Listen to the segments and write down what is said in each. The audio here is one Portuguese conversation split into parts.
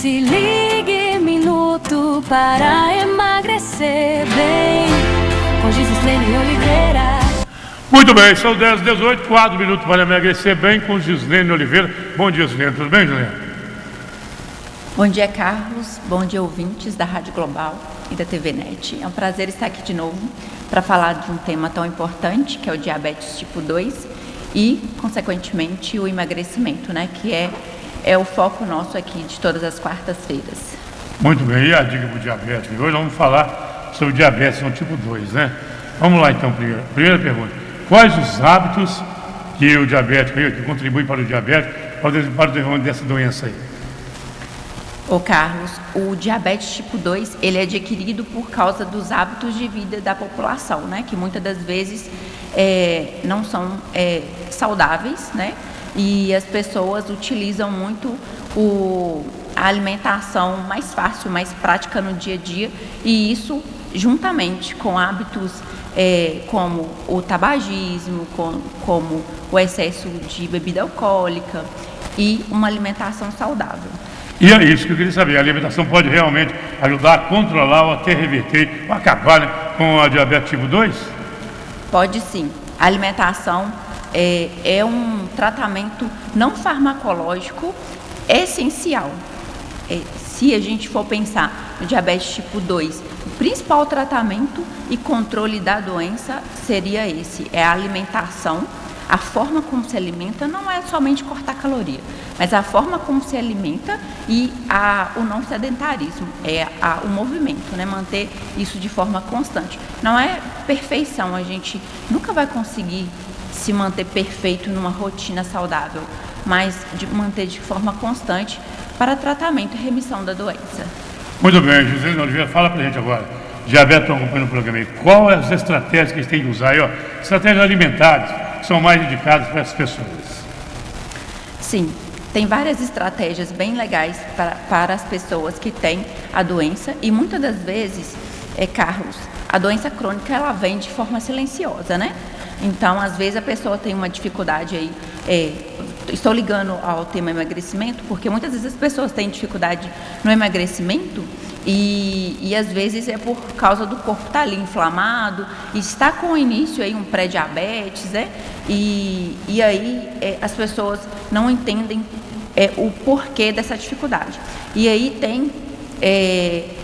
Se ligue minuto para emagrecer bem com Gislene Oliveira. Muito bem, são 10h18, 4 minutos para emagrecer bem com Gislene Oliveira. Bom dia, Gislene, tudo bem, Gislene? Bom dia, Carlos. Bom dia, ouvintes da Rádio Global e da TV Net. É um prazer estar aqui de novo para falar de um tema tão importante, que é o diabetes tipo 2 e, consequentemente, o emagrecimento, né? Que é o foco nosso aqui de todas as quartas-feiras. Muito bem, e a dica para o diabetes? Hoje vamos falar sobre diabetes no tipo 2, né? Vamos lá, então, primeira pergunta. Quais os hábitos que o diabético, que contribuem para o diabetes, para o desenvolvimento dessa doença aí? Ô Carlos, o diabetes tipo 2, ele é adquirido por causa dos hábitos de vida da população, né? Que muitas das vezes não são saudáveis, né? E as pessoas utilizam muito a alimentação mais fácil, mais prática no dia a dia, e isso juntamente com hábitos como o tabagismo, como o excesso de bebida alcoólica e uma alimentação saudável. E é isso que eu queria saber, a alimentação pode realmente ajudar a controlar ou até reverter, ou acabar, né, com a diabetes tipo 2? Pode sim. A alimentação é um tratamento não farmacológico essencial. Se a gente for pensar no diabetes tipo 2, o principal tratamento e controle da doença seria esse, é a alimentação. A forma como se alimenta não é somente cortar caloria, mas a forma como se alimenta e o não sedentarismo, o movimento, né? Manter isso de forma constante. Não é perfeição, a gente nunca vai conseguir se manter perfeito numa rotina saudável, mas de manter de forma constante para tratamento e remissão da doença. Muito bem, Gislene Oliveira, fala pra gente agora. Diabetes, estão acompanhando o programa aí. Quais as estratégias que eles têm que usar aí, ó? Estratégias alimentares que são mais indicadas para essas pessoas. Sim, tem várias estratégias bem legais para as pessoas que têm a doença e muitas das vezes, Carlos, a doença crônica ela vem de forma silenciosa, né? Então, às vezes a pessoa tem uma dificuldade aí, estou ligando ao tema emagrecimento, porque muitas vezes as pessoas têm dificuldade no emagrecimento e às vezes é por causa do corpo estar ali inflamado, e está com o início aí um pré-diabetes, né? E aí as pessoas não entendem o porquê dessa dificuldade. E aí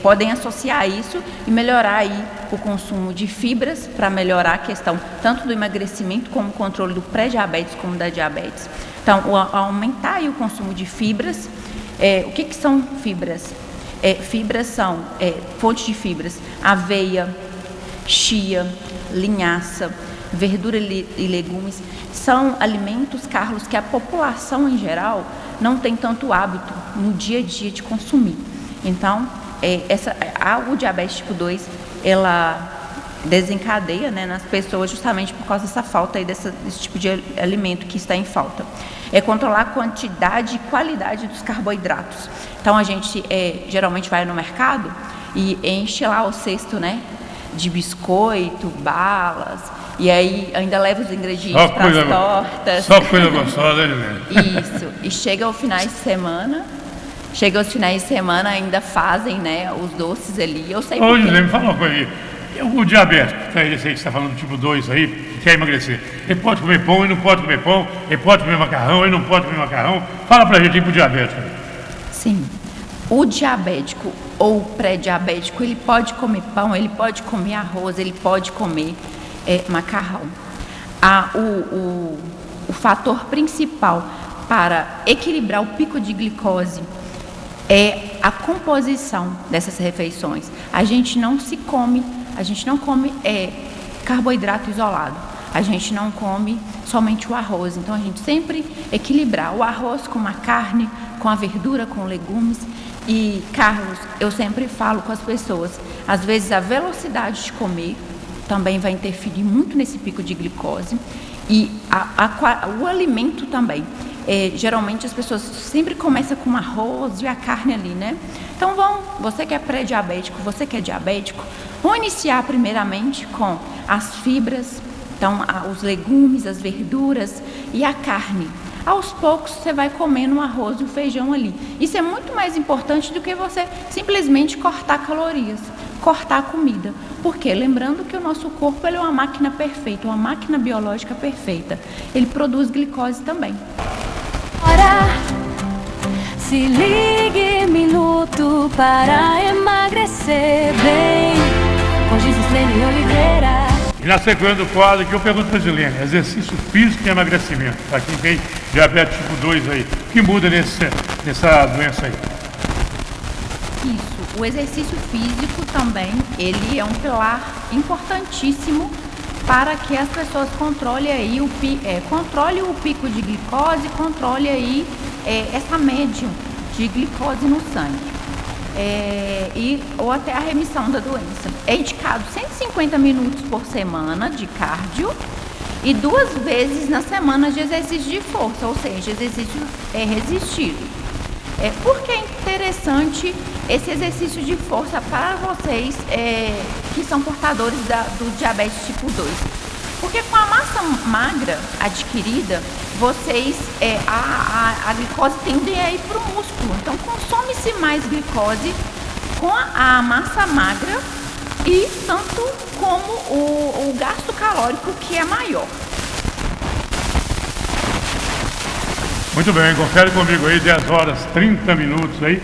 podem associar isso e melhorar aí o consumo de fibras para melhorar a questão tanto do emagrecimento como o controle do pré-diabetes como da diabetes. Então, aumentar aí o consumo de fibras. O que são fibras? Fibras são fontes de fibras: aveia, chia, linhaça, verdura e legumes. São alimentos, Carlos, que a população em geral não tem tanto hábito no dia a dia de consumir. Então, o diabetes tipo 2, ela desencadeia, né, nas pessoas justamente por causa dessa falta aí desse tipo de alimento que está em falta. Controlar a quantidade e qualidade dos carboidratos. Então, a gente geralmente vai no mercado e enche lá o cesto, né, de biscoito, balas, e aí ainda leva os ingredientes para as tortas. Só coisa gostosa, né? Isso, e chega aos finais de semana ainda fazem, né, os doces ali. Eu sei por quê. Ô, me fala uma coisa aí. O diabético, esse aí que você está falando do tipo 2 aí, que quer emagrecer, ele pode comer pão e não pode comer pão, ele pode comer macarrão e não pode comer macarrão. Fala pra gente aí pro diabético. Sim, o diabético ou pré-diabético, ele pode comer pão, ele pode comer arroz, ele pode comer macarrão. O fator principal para equilibrar o pico de glicose é a composição dessas refeições. A gente não come carboidrato isolado. A gente não come somente o arroz. Então, a gente sempre equilibrar o arroz com a carne, com a verdura, com legumes. E, Carlos, eu sempre falo com as pessoas, às vezes a velocidade de comer também vai interferir muito nesse pico de glicose. E o alimento também. Geralmente as pessoas sempre começam com arroz e a carne ali, né? Então você que é pré-diabético, você que é diabético, vão iniciar primeiramente com as fibras, então os legumes, as verduras e a carne. Aos poucos você vai comendo o arroz e o feijão ali. Isso é muito mais importante do que você simplesmente cortar calorias, cortar a comida. Porque lembrando que o nosso corpo ele é uma máquina perfeita, uma máquina biológica perfeita. Ele produz glicose também. Ora, se ligue minuto para emagrecer bem. Com Gislene Oliveira. E na sequência do quadro aqui eu pergunto para a Gislene, exercício físico e emagrecimento, para quem tem diabetes tipo 2 aí, o que muda nessa doença aí? Isso, o exercício físico também, ele é um pilar importantíssimo para que as pessoas controlem aí controle o pico de glicose, controle aí essa média de glicose no sangue. Ou até a remissão da doença. É indicado 150 minutos por semana de cardio e 2 vezes na semana de exercício de força, ou seja, exercício resistido. Por que é interessante esse exercício de força para vocês que são portadores do diabetes tipo 2? Porque com a massa magra adquirida, vocês, a glicose tende a ir para o músculo. Então, consome-se mais glicose com a massa magra e tanto como o gasto calórico que é maior. Muito bem, confere comigo aí, 10 horas 30 minutos aí.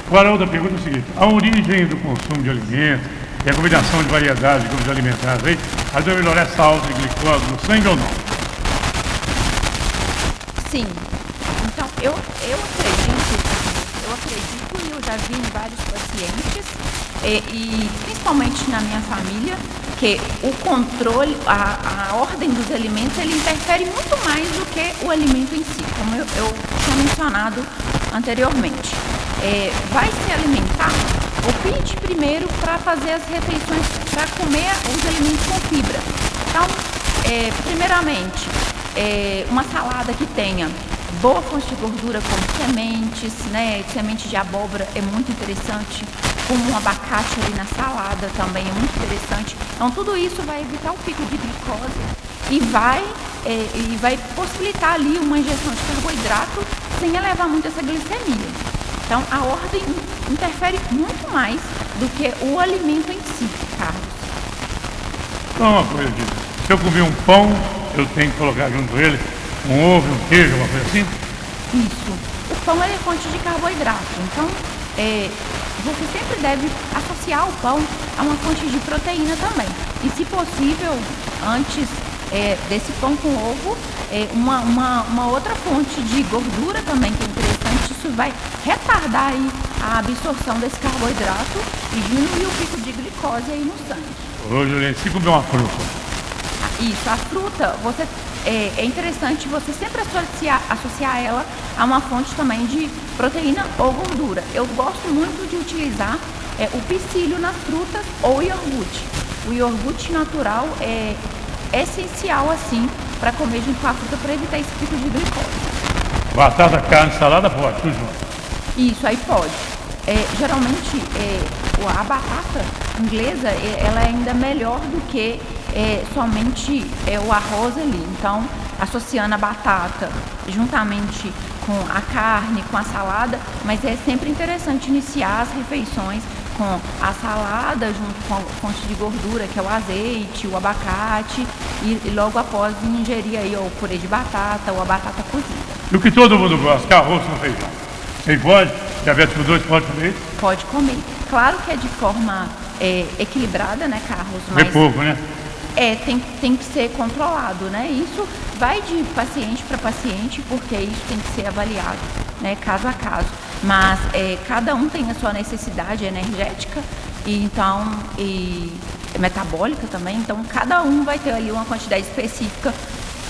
Agora a outra pergunta é o seguinte, a origem do consumo de alimentos e a combinação de variedades de grupos alimentares aí, ajuda a melhorar essa alta de glicose no sangue ou não? Sim. Então, eu acredito e eu já vi em vários pacientes, e principalmente na minha família, que o controle, a ordem dos alimentos, ele interfere muito mais do que o alimento em si, como eu tinha mencionado anteriormente. Vai se alimentar, opte primeiro para fazer as refeições, para comer os alimentos com fibra. Então, primeiramente, uma salada que tenha boa fonte de gordura, como sementes, né? Semente de abóbora é muito interessante, como um abacate ali na salada também é muito interessante. Então tudo isso vai evitar o pico de glicose e vai possibilitar ali uma ingestão de carboidrato sem elevar muito essa glicemia. Então a ordem interfere muito mais do que o alimento em si, Carlos. Então uma coisa disso, se eu comer um pão, eu tenho que colocar junto com ele um ovo, um queijo, uma coisa assim? Isso. O pão é fonte de carboidrato, então você sempre deve associar o pão a uma fonte de proteína também. E se possível, antes desse pão com ovo, uma outra fonte de gordura também que é interessante. Isso vai retardar aí a absorção desse carboidrato e diminuir o pico de glicose aí no sangue. Ô, Juliane, se comer uma fruta. Isso, a fruta, é interessante você sempre associar ela a uma fonte também de proteína ou gordura. Eu gosto muito de utilizar o psyllium nas frutas ou iogurte. O iogurte natural é essencial assim para comer junto com a fruta para evitar esse pico de glicose. Batata, carne, salada pode, tudo junto. Isso, aí pode. Geralmente a batata inglesa ela é ainda melhor do que somente o arroz ali. Então, associando a batata juntamente com a carne, com a salada, mas é sempre interessante iniciar as refeições com a salada junto com a fonte de gordura, que é o azeite, o abacate, e logo após ingerir aí o purê de batata ou a batata cozida. E o que todo mundo gosta, que é arroz com feijão. Quem pode? Diabetes tipo 2 pode comer isso? Pode comer. Claro que é de forma equilibrada, né, Carlos? Mas é pouco, né? Tem que ser controlado, né? Isso vai de paciente para paciente, porque isso tem que ser avaliado, né, caso a caso. Mas cada um tem a sua necessidade energética e metabólica também, então cada um vai ter ali uma quantidade específica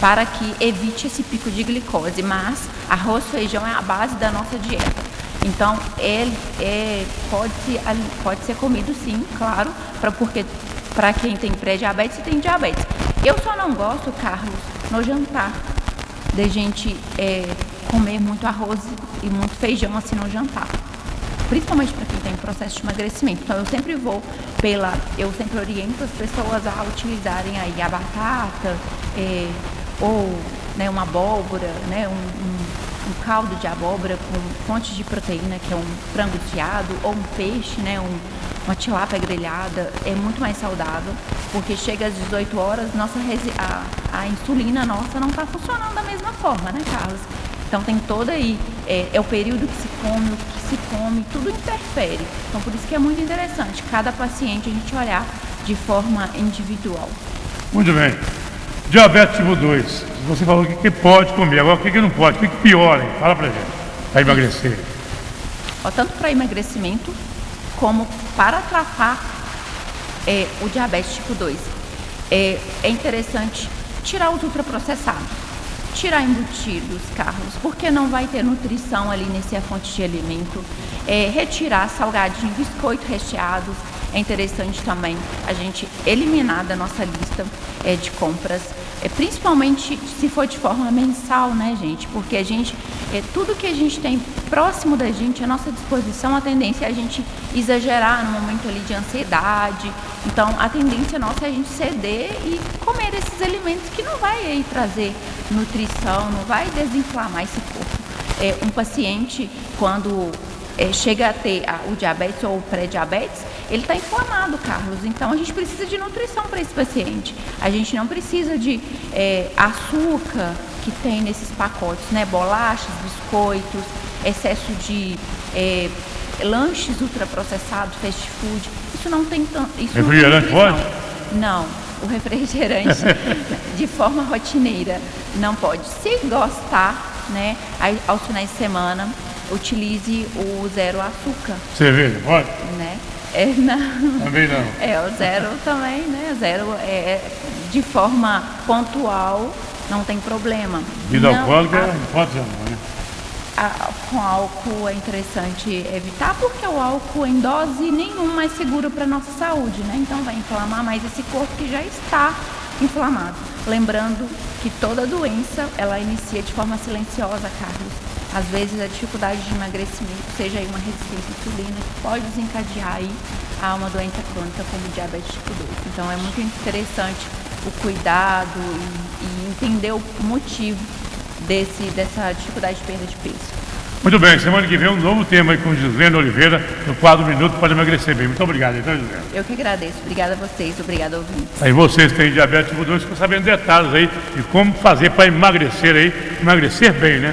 para que evite esse pico de glicose. Mas arroz e feijão é a base da nossa dieta. Então ele pode ser comido sim, claro, porque para quem tem pré-diabetes e tem diabetes. Eu só não gosto, Carlos, no jantar, de gente comer muito arroz e muito feijão assim no jantar. Principalmente para quem tem processo de emagrecimento. Então eu sempre oriento as pessoas a utilizarem aí a batata, ou né, uma abóbora, né, um caldo de abóbora com fontes de proteína, que é um frango desfiado, ou um peixe, né, uma tilápia grelhada, é muito mais saudável, porque chega às 18 horas, a insulina nossa não está funcionando da mesma forma, né, Carlos? Então tem todo aí, é o período que se come, o que se come, tudo interfere. Então por isso que é muito interessante, cada paciente a gente olhar de forma individual. Muito bem. Diabetes tipo 2. Você falou que pode comer, agora o que não pode? O que piora, hein? Fala pra gente, para emagrecer. Tanto para emagrecimento, como para tratar o diabetes tipo 2. É interessante tirar os ultraprocessados, tirar embutidos, Carlos, porque não vai ter nutrição ali nessa fonte de alimento. Retirar salgadinho, biscoito recheados. É interessante também a gente eliminar da nossa lista de compras, principalmente se for de forma mensal, né, gente? Porque a gente, tudo que a gente tem próximo da gente, à nossa disposição, a tendência é a gente exagerar no momento ali de ansiedade. Então, a tendência nossa é a gente ceder e comer esses alimentos que não vai aí trazer nutrição, não vai desinflamar esse corpo. Um paciente, quando chega a ter o diabetes ou o pré-diabetes, ele está inflamado, Carlos. Então a gente precisa de nutrição para esse paciente. A gente não precisa de açúcar que tem nesses pacotes, né? Bolachas, biscoitos, excesso de lanches ultraprocessados, fast food. Isso não tem tanto. Refrigerante pode? Não. O refrigerante de forma rotineira não pode. Se gostar, né? Aos finais de semana, utilize o zero açúcar. Cerveja, pode? Né? Não. Também não. O zero também, né? Zero de forma pontual, não tem problema. Bebida alcoólica não pode ser, não, né? Com álcool é interessante evitar, porque o álcool em dose nenhuma é seguro para a nossa saúde, né? Então vai inflamar mais esse corpo que já está inflamado. Lembrando que toda doença, ela inicia de forma silenciosa, Carlos. Às vezes a dificuldade de emagrecimento, seja aí uma resistência à insulina, que pode desencadear aí a uma doença crônica como o diabetes tipo 2. Então é muito interessante o cuidado e entender o motivo dessa dificuldade de perda de peso. Muito bem, semana que vem um novo tema aí com Gislene Oliveira, no quadro Minuto para Emagrecer Bem. Muito obrigado, então, Gislene. Eu que agradeço. Obrigada a vocês, obrigada, ouvintes. Aí vocês que têm diabetes tipo 2 ficam sabendo detalhes aí de como fazer para emagrecer bem, né?